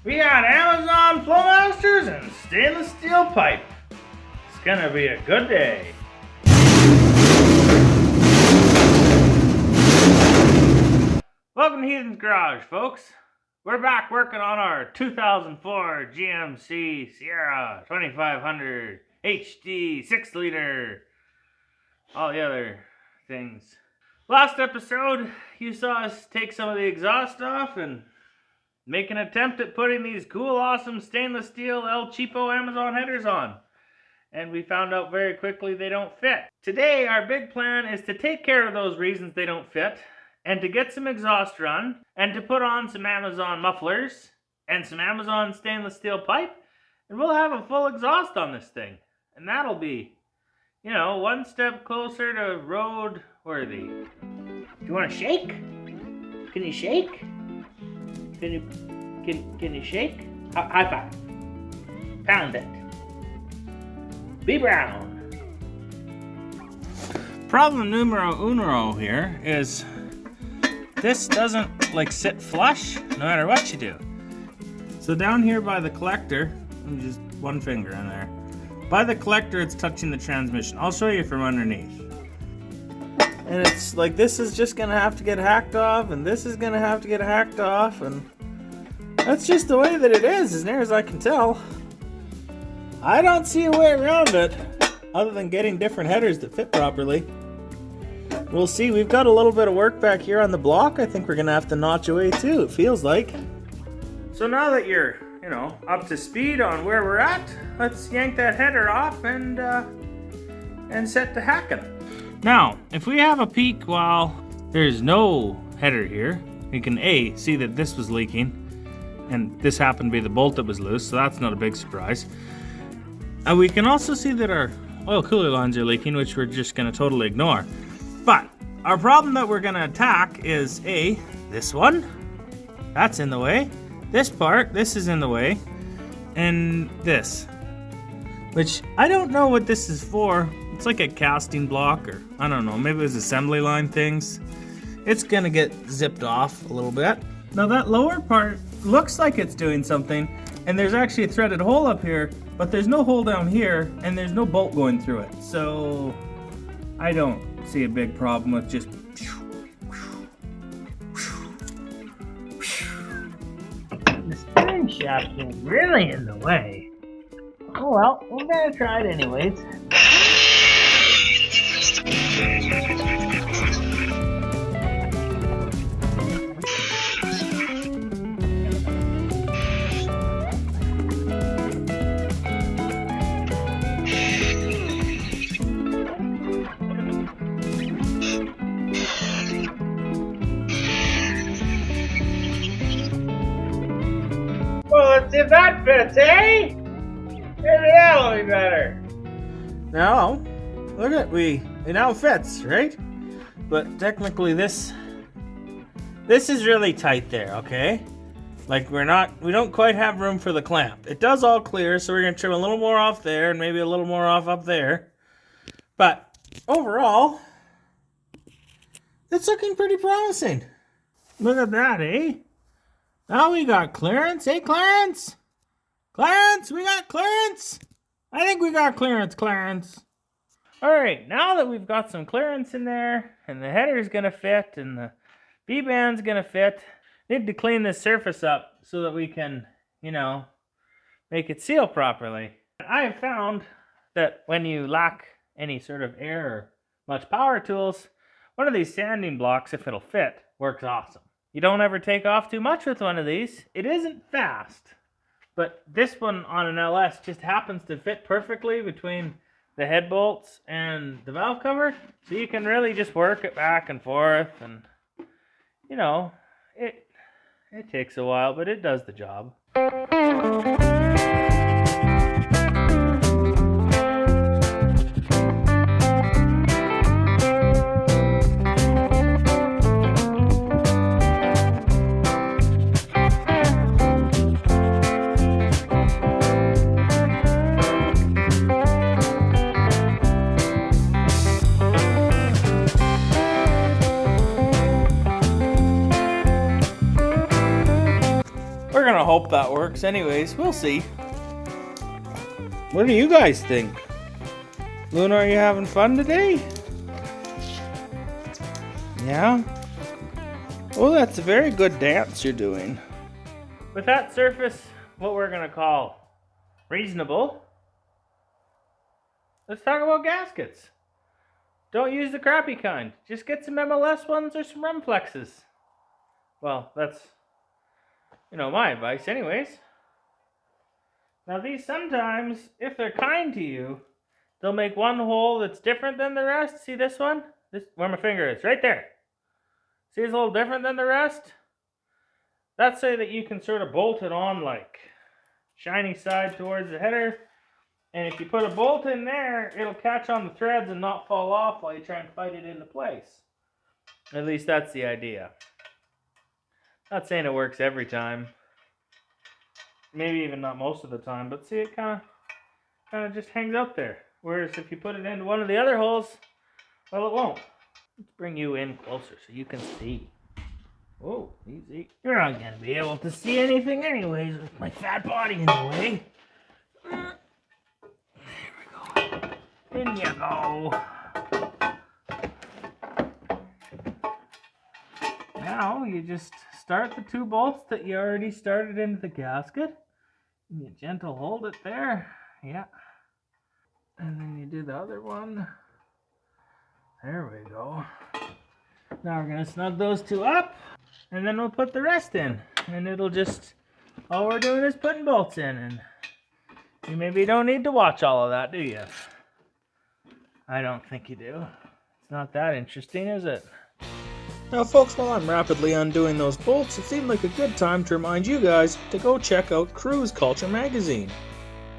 We got Amazon Flowmasters and stainless steel pipe. It's gonna be a good day. Welcome to Heathen's Garage, folks. We're back working on our 2004 GMC Sierra 2500 HD 6-liter, all the other things. Last episode, you saw us take some of the exhaust off and make an attempt at putting these cool, awesome stainless steel El Cheapo Amazon headers on. And we found out very quickly they don't fit. Today, our big plan is to take care of those reasons they don't fit, and to get some exhaust run, and to put on some Amazon mufflers, and some Amazon stainless steel pipe, and we'll have a full exhaust on this thing. And that'll be, you know, one step closer to road worthy. Do you want to shake? Can you shake? Can you shake? High five. Pound it. Be brown. Problem numero uno here is this doesn't like sit flush no matter what you do. So down here by the collector, just one finger in there. By the collector, it's touching the transmission. I'll show you from underneath. And it's like this is just gonna have to get hacked off, and this is gonna have to get hacked off, and that's just the way that it is, as near as I can tell. I don't see a way around it, other than getting different headers that fit properly. We'll see. We've got a little bit of work back here on the block. I think we're gonna have to notch away too, it feels like. So now that you're, you know, up to speed on where we're at, let's yank that header off and set to hacking. Now, if we have a peek while there's no header here, we can see that this was leaking, and this happened to be the bolt that was loose, so that's not a big surprise. And we can also see that our oil cooler lines are leaking, which we're just gonna totally ignore. But our problem that we're gonna attack is this one, that's in the way, this part, this is in the way, and this, which I don't know what this is for. It's like a casting block, or I don't know, maybe it was assembly line things. It's gonna get zipped off a little bit. Now that lower part looks like it's doing something, and there's actually a threaded hole up here, but there's no hole down here, and there's no bolt going through it. So I don't see a big problem with just the steering shaft is really in the way. Oh well, we're gonna try it anyways. Well, let's see if that fits, eh? Maybe that'll be better. Now, look at it now fits, right? But technically this is really tight there, okay? Like we don't quite have room for the clamp. It does all clear, so we're gonna trim a little more off there and maybe a little more off up there. But overall, it's looking pretty promising. Look at that, eh? Now we got clearance. Hey, Clarence! Clarence, we got clearance! I think we got clearance, Clarence. Alright, now that we've got some clearance in there, and the header's gonna fit, and the B-band's gonna fit, need to clean this surface up so that we can, you know, make it seal properly. I have found that when you lack any sort of air or much power tools, one of these sanding blocks, if it'll fit, works awesome. You don't ever take off too much with one of these. It isn't fast, but this one on an LS just happens to fit perfectly between the head bolts and the valve cover, so you can really just work it back and forth, and you know, it takes a while, but it does the job. gonna hope that works anyways. We'll see. What do you guys think? Luna, are you having fun today? Yeah? Oh, that's a very good dance you're doing. With that surface, what we're gonna call reasonable, let's talk about gaskets. Don't use the crappy kind. Just get some MLS ones or some Rumplexes. Well, that's, my advice anyways. Now these sometimes, if they're kind to you, they'll make one hole that's different than the rest. See this one? This where my finger is, right there. See, it's a little different than the rest. That's so that you can sort of bolt it on like shiny side towards the header. And if you put a bolt in there, it'll catch on the threads and not fall off while you try and fight it into place. At least that's the idea. Not saying it works every time. Maybe even not most of the time, but see, it kind of just hangs out there. Whereas if you put it into one of the other holes, well, it won't. Let's bring you in closer so you can see. Oh, easy. You're not going to be able to see anything anyways with my fat body in the way. There we go. In you go. Now you just start the 2 bolts that you already started into the gasket. And you gentle hold it there. Yeah. And then you do the other one. There we go. Now we're going to snug those 2 up. And then we'll put the rest in. And it'll just, all we're doing is putting bolts in. And you maybe don't need to watch all of that, do you? I don't think you do. It's not that interesting, is it? Now folks, while I'm rapidly undoing those bolts, it seemed like a good time to remind you guys to go check out Cruise Culture magazine.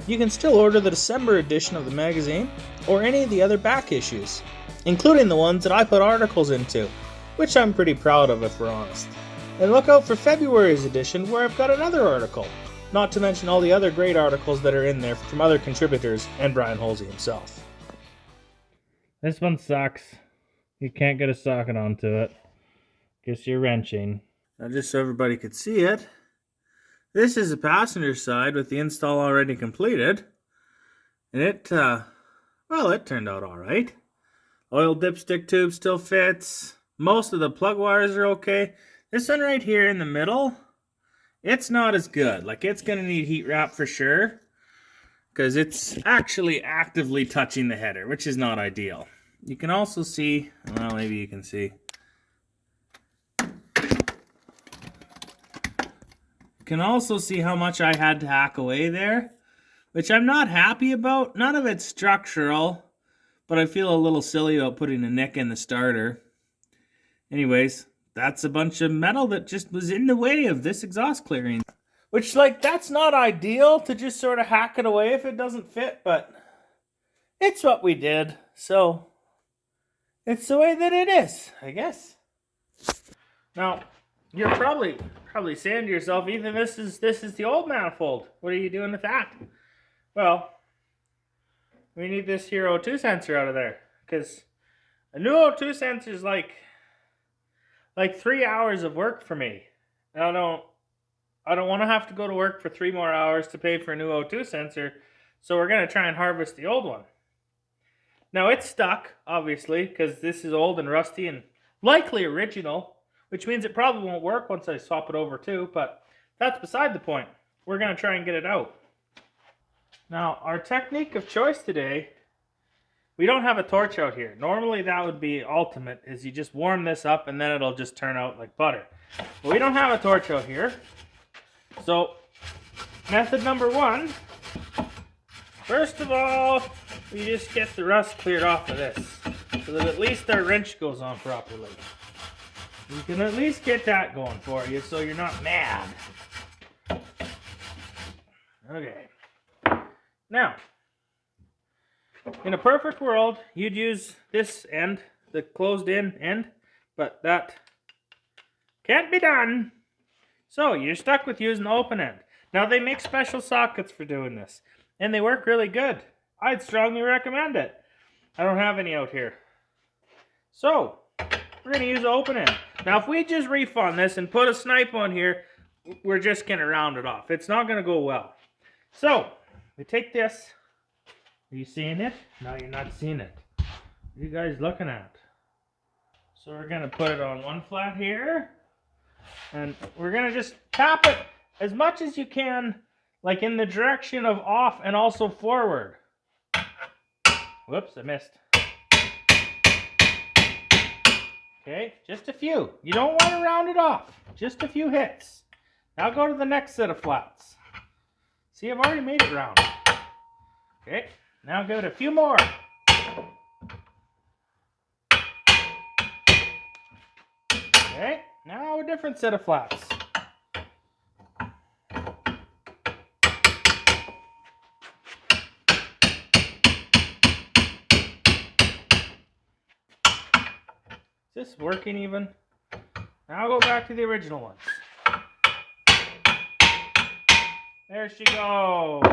You can still order the December edition of the magazine, or any of the other back issues, including the ones that I put articles into, which I'm pretty proud of if we're honest. And look out for February's edition where I've got another article, not to mention all the other great articles that are in there from other contributors and Brian Holsey himself. This one sucks. You can't get a socket onto it. Guess you're wrenching. Now just so everybody could see it, this is the passenger side with the install already completed. And it turned out alright. Oil dipstick tube still fits. Most of the plug wires are okay. This one right here in the middle, it's not as good. Like, it's going to need heat wrap for sure, because it's actually actively touching the header, which is not ideal. You can also see, well, maybe you can see. You can also see how much I had to hack away there, which I'm not happy about. None of it's structural, but I feel a little silly about putting a nick in the starter. Anyways, that's a bunch of metal that just was in the way of this exhaust clearing. Which, like, that's not ideal to just sort of hack it away if it doesn't fit, but it's what we did. So, it's the way that it is, I guess. Now, you're probably saying to yourself, Ethan, this is the old manifold. What are you doing with that? Well, we need this here O2 sensor out of there, because a new O2 sensor is like 3 hours of work for me. And I don't want to have to go to work for 3 more hours to pay for a new O2 sensor, so we're going to try and harvest the old one. Now, it's stuck, obviously, because this is old and rusty and likely original, which means it probably won't work once I swap it over too, but that's beside the point. We're going to try and get it out. Now, our technique of choice today, we don't have a torch out here. Normally that would be ultimate, is you just warm this up and then it'll just turn out like butter. But we don't have a torch out here. So, method number 1, first of all, we just get the rust cleared off of this, so that at least our wrench goes on properly. You can at least get that going for you so you're not mad. Okay. Now, in a perfect world, you'd use this end, the closed-in end, but that can't be done. So you're stuck with using the open end. Now, they make special sockets for doing this, and they work really good. I'd strongly recommend it. I don't have any out here. So, we're going to use the open end. Now, if we just refund this and put a snipe on here, we're just going to round it off. It's not going to go well. So, we take this. Are you seeing it? No, you're not seeing it. What are you guys looking at? So we're going to put it on one flat here. And we're going to just tap it as much as you can, like in the direction of off and also forward. Whoops, I missed. Okay, just a few. You don't want to round it off. Just a few hits. Now go to the next set of flats. See, I've already made it round. Okay, now give it a few more. Okay, now a different set of flats. Is this working even? Now I'll go back to the original ones. There she goes.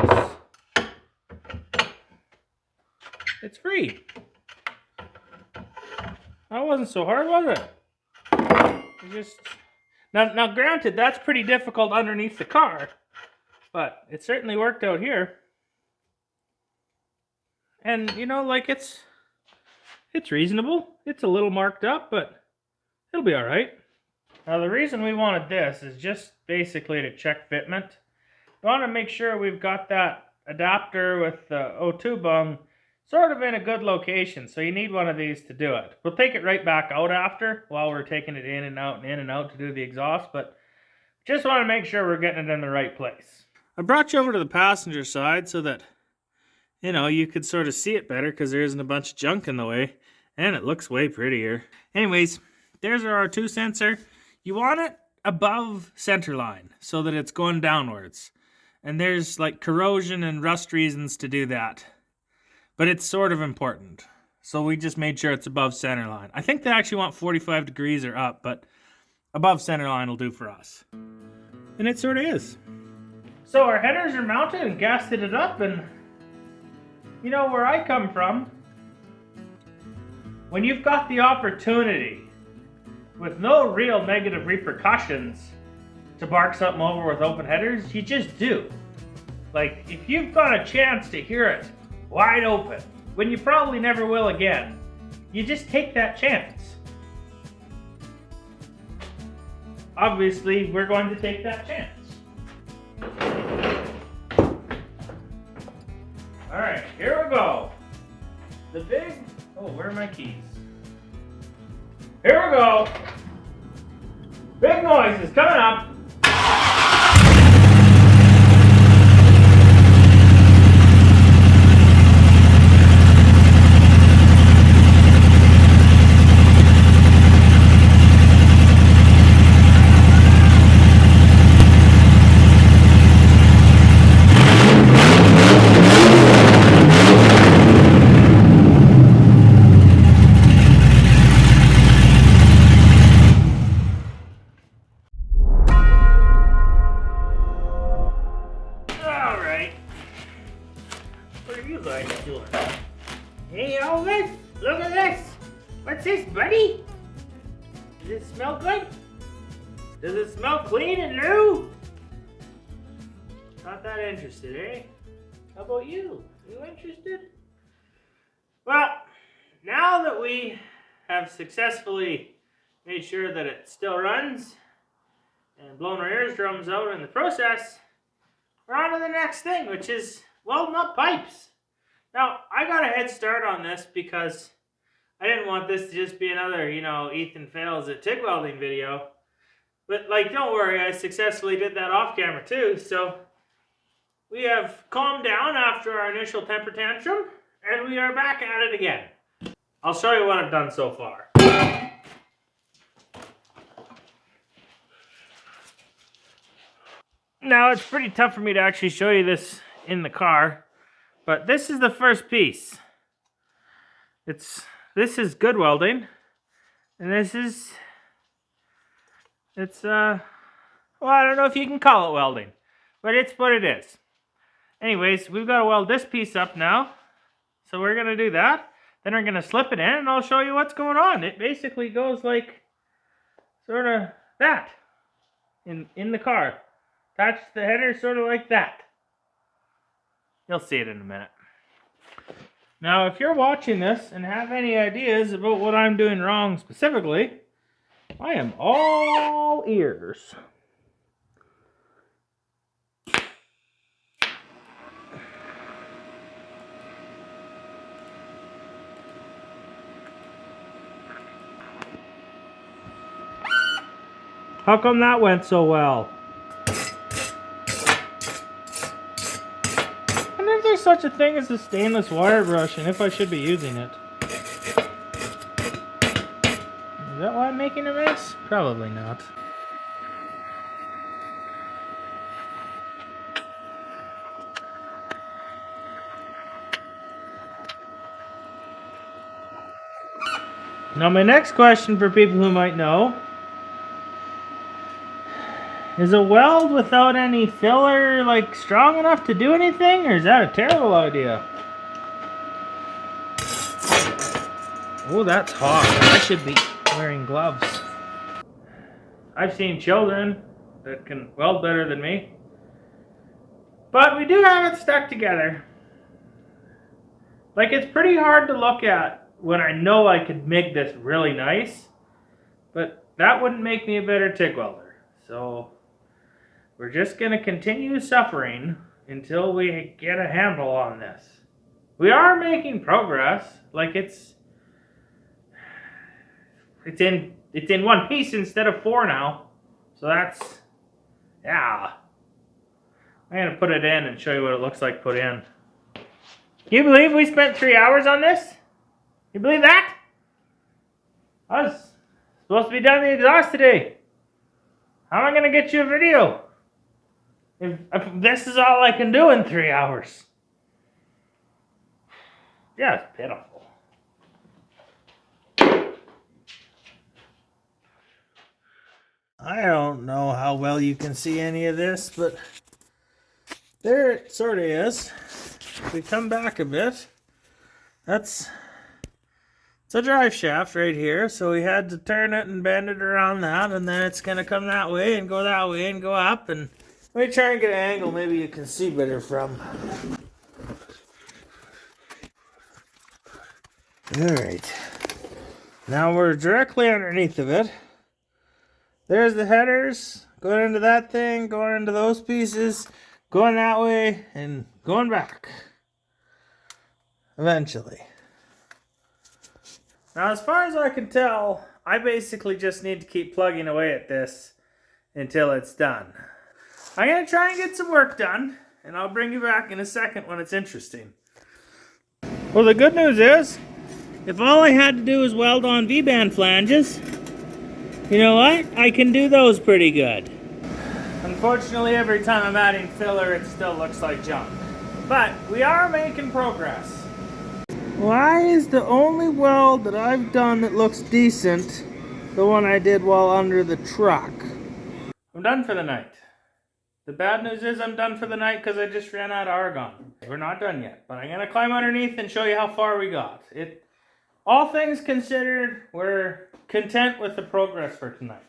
It's free. That wasn't so hard, was it? Just now granted, that's pretty difficult underneath the car, but it certainly worked out here. And you know, like it's reasonable. It's a little marked up, but it'll be all right. Now the reason we wanted this is just basically to check fitment. We want to make sure we've got that adapter with the O2 bung sort of in a good location, so you need one of these to do it. We'll take it right back out after, while we're taking it in and out to do the exhaust, but just want to make sure we're getting it in the right place. I brought you over to the passenger side so that, you know, you could sort of see it better because there isn't a bunch of junk in the way, and it looks way prettier. Anyways, there's our R2 sensor. You want it above center line so that it's going downwards. And there's like corrosion and rust reasons to do that. But it's sort of important. So we just made sure it's above center line. I think they actually want 45 degrees or up, but above center line will do for us. And it sort of is. So our headers are mounted and gasketed it up, and you know where I come from. When you've got the opportunity with no real negative repercussions to bark something over with open headers, you just do. Like, if you've got a chance to hear it wide open, when you probably never will again, you just take that chance. Obviously, we're going to take that chance. Alright, here we go. The big... Oh, where are my keys? Here we go. Big noise is coming up. Hey Elvis, look at this. What's this, buddy? Does it smell good? Does it smell clean and new? Not that interested, eh? How about you? You interested? Well, now that we have successfully made sure that it still runs and blown our eardrums out in the process, we're on to the next thing, which is welding up pipes. Now, I got a head start on this because I didn't want this to just be another, Heathen fails at TIG welding video. But, don't worry, I successfully did that off camera too. So, we have calmed down after our initial temper tantrum, and we are back at it again. I'll show you what I've done so far. Now, it's pretty tough for me to actually show you this in the car. But this is the first piece. This is good welding. And well, I don't know if you can call it welding, but it's what it is. Anyways, we've got to weld this piece up now. So we're going to do that. Then we're going to slip it in and I'll show you what's going on. It basically goes like sort of that in the car. attach the header sort of like that. You'll see it in a minute. Now, if you're watching this and have any ideas about what I'm doing wrong specifically, I am all ears. How come that went so well? I wonder if there's such a thing as a stainless wire brush and if I should be using it. Is that why I'm making a mess? Probably not. Now my next question for people who might know, is a weld without any filler like strong enough to do anything, or is that a terrible idea? Oh, that's hot. I should be wearing gloves. I've seen children that can weld better than me, but we do have it stuck together. Like, it's pretty hard to look at when I know I could make this really nice, but that wouldn't make me a better TIG welder. So we're just going to continue suffering until we get a handle on this. We are making progress. Like, it's in one piece instead of 4 now. So that's, yeah. I'm going to put it in and show you what it looks like put in. Can you believe we spent 3 hours on this? You believe that? I was supposed to be done the exhaust today. How am I going to get you a video if this is all I can do in 3 hours? Yeah, it's pitiful. I don't know how well you can see any of this, but there it sort of is. If we come back a bit, it's a drive shaft right here, so we had to turn it and bend it around that, and then it's going to come that way and go that way and go up. And let me try and get an angle maybe you can see better from. Alright, now we're directly underneath of it. There's the headers going into that thing, going into those pieces, going that way, and going back. Eventually. Now, as far as I can tell, I basically just need to keep plugging away at this until it's done. I'm going to try and get some work done, and I'll bring you back in a second when it's interesting. Well, the good news is, if all I had to do is weld on V-band flanges, you know what? I can do those pretty good. Unfortunately, every time I'm adding filler, it still looks like junk. But we are making progress. Why is the only weld that I've done that looks decent the one I did while under the truck? I'm done for the night. The bad news is I'm done for the night because I just ran out of argon. We're not done yet, but I'm going to climb underneath and show you how far we got. All things considered, we're content with the progress for tonight.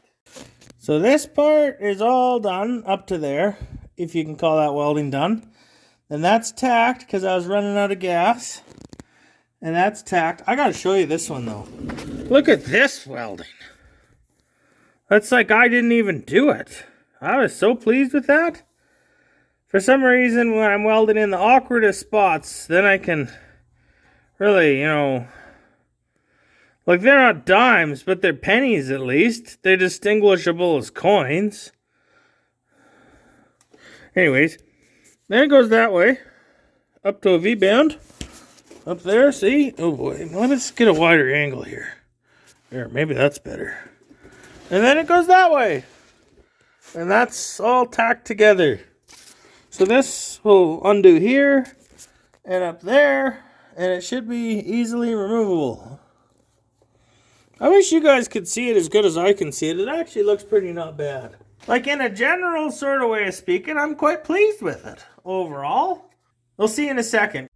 So this part is all done up to there, if you can call that welding done. And that's tacked because I was running out of gas. And that's tacked. I gotta show you this one though. Look at this welding. That's like I didn't even do it. I was so pleased with that. For some reason, when I'm welding in the awkwardest spots, then I can really, like, they're not dimes, but they're pennies at least. They're distinguishable as coins. Anyways, then it goes that way. Up to a V-band. Up there, see? Oh boy, let's get a wider angle here. There, maybe that's better. And then it goes that way. And that's all tacked together. So this will undo here and up there, and it should be easily removable. I wish you guys could see it as good as I can see it. It actually looks pretty not bad. Like, in a general sort of way of speaking, I'm quite pleased with it overall. We'll see in a second.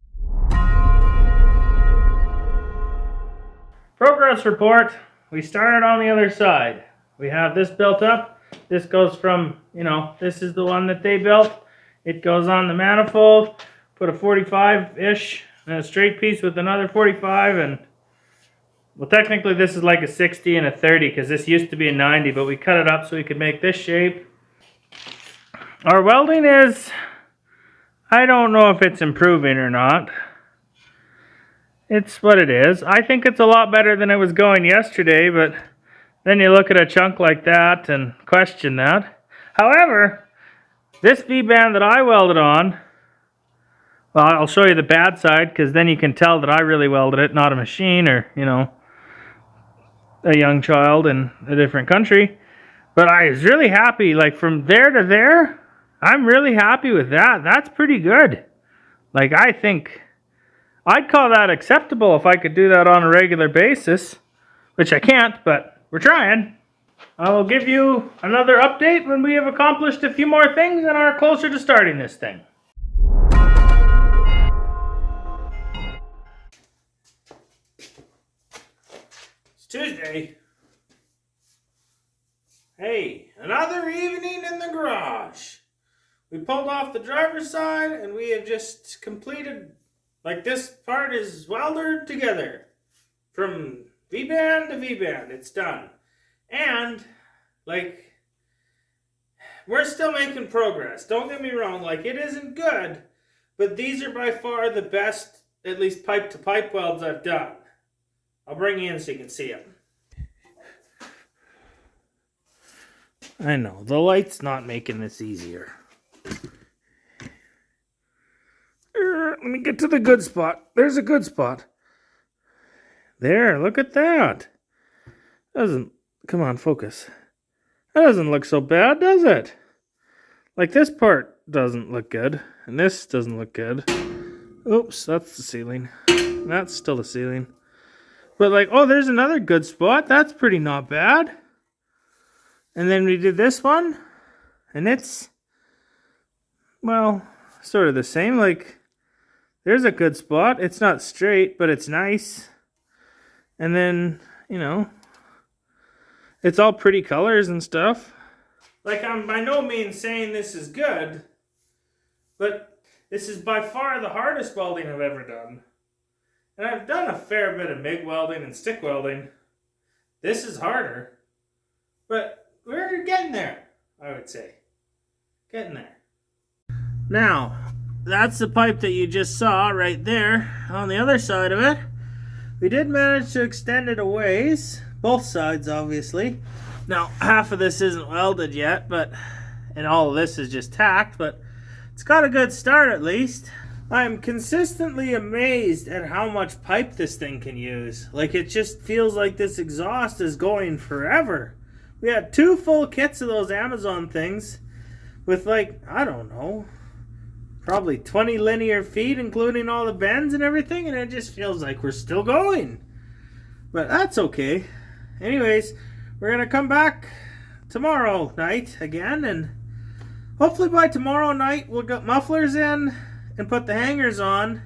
Progress report. We started on the other side. We have this built up. This goes from, this is the one that they built. It goes on the manifold, put a 45-ish and a straight piece with another 45, and well, technically this is like a 60 and a 30 because this used to be a 90, but we cut it up so we could make this shape. Our welding is, I don't know if it's improving or not. It's what it is. I think it's a lot better than it was going yesterday, but then you look at a chunk like that and question that. However, this V-band that I welded on, well, I'll show you the bad side because then you can tell that I really welded it, not a machine or, a young child in a different country. But I was really happy, like from there to there, I'm really happy with that. That's pretty good. Like, I think I'd call that acceptable if I could do that on a regular basis, which I can't, but we're trying. I will give you another update when we have accomplished a few more things and are closer to starting this thing. It's Tuesday. Hey, another evening in the garage. We pulled off the driver's side and we have just completed, like this part is welded together. From V-band to V-band, it's done. And, like, we're still making progress. Don't get me wrong, like, it isn't good, but these are by far the best, at least pipe-to-pipe welds I've done. I'll bring you in so you can see them. I know, the light's not making this easier. Let me get to the good spot. There's a good spot. There, look at that. Come on, focus. That doesn't look so bad, does it? Like, this part doesn't look good, and this doesn't look good. Oops, that's the ceiling. That's still the ceiling. But like, oh, there's another good spot. That's pretty not bad. And then we did this one, and it's, well, sort of the same. Like, there's a good spot. It's not straight, but it's nice. And then, it's all pretty colors and stuff. Like, I'm by no means saying this is good, but this is by far the hardest welding I've ever done. And I've done a fair bit of MIG welding and stick welding. This is harder, but we're getting there, I would say. Getting there. Now, that's the pipe that you just saw right there. On the other side of it, we did manage to extend it a ways. Both sides, obviously. Now, half of this isn't welded yet, and all of this is just tacked, but it's got a good start at least. I'm consistently amazed at how much pipe this thing can use. Like, it just feels like this exhaust is going forever. We had 2 full kits of those Amazon things with, like, I don't know, probably 20 linear feet, including all the bends and everything, and it just feels like we're still going. But that's okay. Anyways, we're going to come back tomorrow night again, and hopefully by tomorrow night we'll get mufflers in and put the hangers on,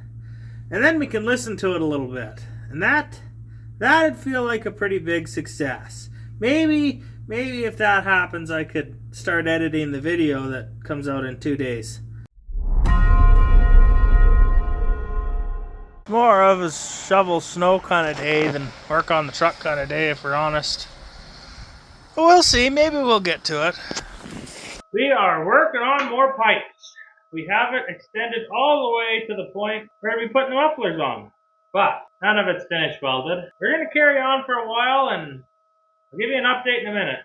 and then we can listen to it a little bit. And that'd feel like a pretty big success. Maybe if that happens, I could start editing the video that comes out in 2 days. More of a shovel snow kind of day than work on the truck kind of day, if we're honest. But we'll see. Maybe we'll get to it. We are working on more pipes. We have it extended all the way to the point where we're putting the mufflers on. But none of it's finished welded. We're going to carry on for a while, and I'll give you an update in a minute.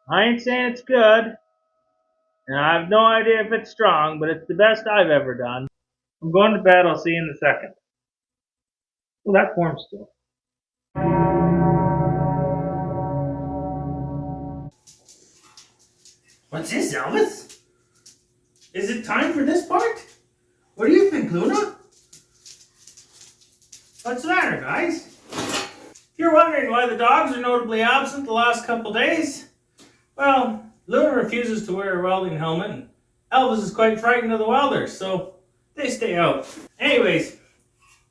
I ain't saying it's good, and I have no idea if it's strong, but it's the best I've ever done. I'm going to bed. I'll see you in a second. Well, that form's still. What's this, Elvis? Is it time for this part? What do you think, Luna? What's the matter, guys? If you're wondering why the dogs are notably absent the last couple days, well, Luna refuses to wear a welding helmet, and Elvis is quite frightened of the welders, so they stay out. Anyways,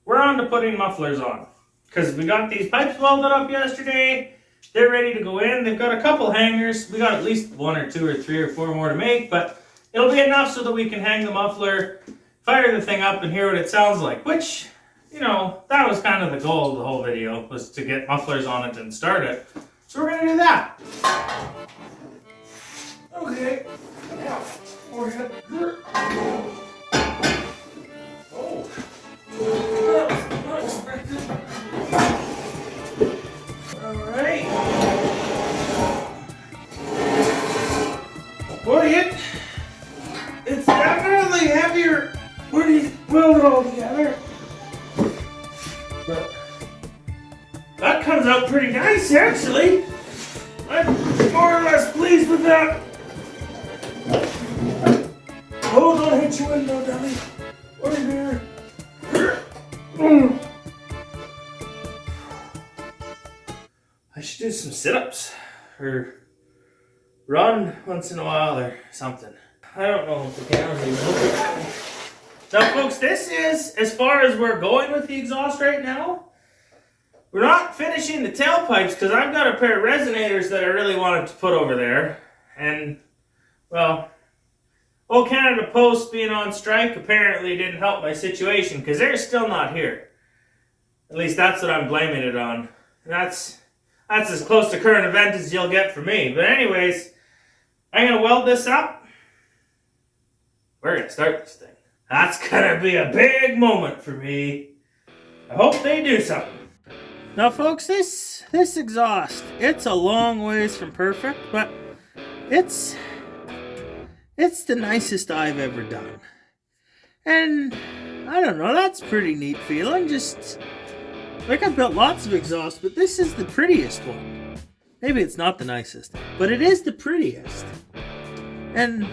we're on to putting mufflers on, because we got these pipes welded up yesterday. They're ready to go in. They've got a couple hangers. We got at least 1 or 2 or 3 or 4 more to make, but it'll be enough so that we can hang the muffler, fire the thing up, and hear what it sounds like, which, you know, that was kind of the goal of the whole video, was to get mufflers on it and start it. So we're going to do that. Okay. Now, forehead. Oh. That was unexpected. Alright. Boy, it's definitely heavier when you weld it all together. But that comes out pretty nice, actually. I'm more or less pleased with that. Oh, don't hit your window, dummy. What here? I should do some sit-ups or run once in a while or something. I don't know if the camera's even looking. Now, folks, this is as far as we're going with the exhaust right now. We're not finishing the tailpipes because I've got a pair of resonators that I really wanted to put over there. And, well, old Canada Post being on strike apparently didn't help my situation because they're still not here. At least that's what I'm blaming it on. And that's as close to current event as you'll get from me. But anyways, I'm going to weld this up. We're going to start this thing. That's going to be a big moment for me. I hope they do something. Now, folks, this exhaust, it's a long ways from perfect, but it's the nicest I've ever done. And I don't know, that's a pretty neat feeling. Just like I've built lots of exhausts, but this is the prettiest one. Maybe it's not the nicest, but it is the prettiest. And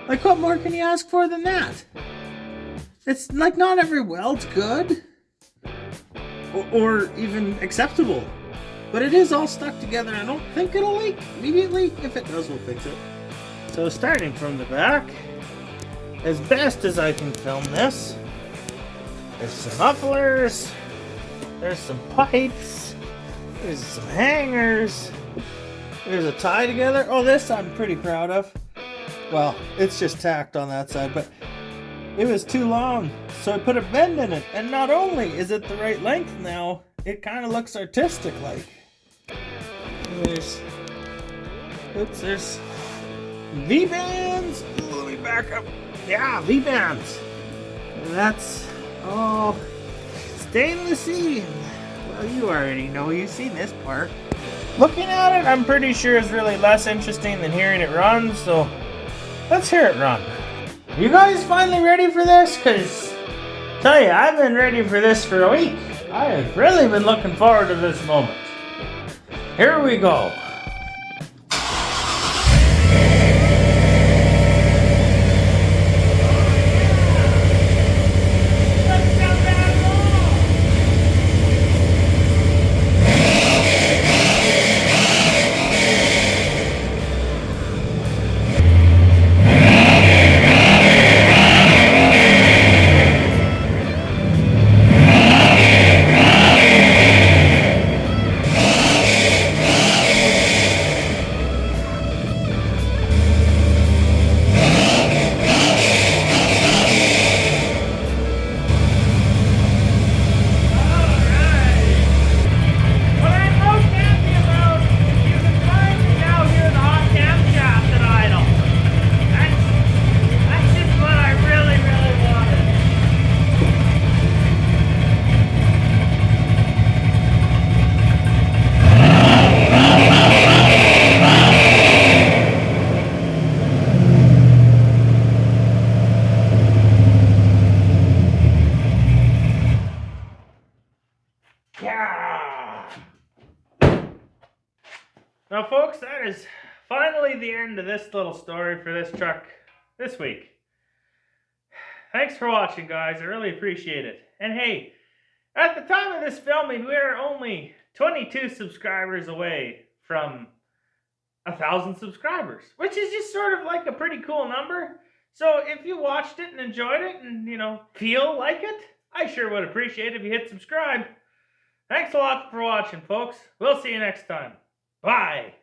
like, what more can you ask for than that? It's like not every weld's good or even acceptable, but it is all stuck together. I don't think it'll leak immediately. If it does, we'll fix it. So starting from the back, as best as I can film this, there's some mufflers, there's some pipes, there's some hangers, there's a tie together. Oh, this I'm pretty proud of. Well, it's just tacked on that side, but it was too long, so I put a bend in it. And not only is it the right length now, it kind of looks artistic like. There's V-bands. Let me back up. Yeah, V-bands. And that's all stainless steel. Well, you already know. You've seen this part. Looking at it, I'm pretty sure is really less interesting than hearing it run, so let's hear it run. You guys finally ready for this? Because, tell you, I've been ready for this for a week. I have really been looking forward to this moment. Here we go. Yeah. Now, folks, that is finally the end of this little story for this truck this week. Thanks for watching, guys. I really appreciate it. And hey, at the time of this filming, we're only 22 subscribers away from 1,000 subscribers, which is just sort of like a pretty cool number. So if you watched it and enjoyed it and, feel like it, I sure would appreciate it if you hit subscribe. Thanks a lot for watching, folks. We'll see you next time. Bye.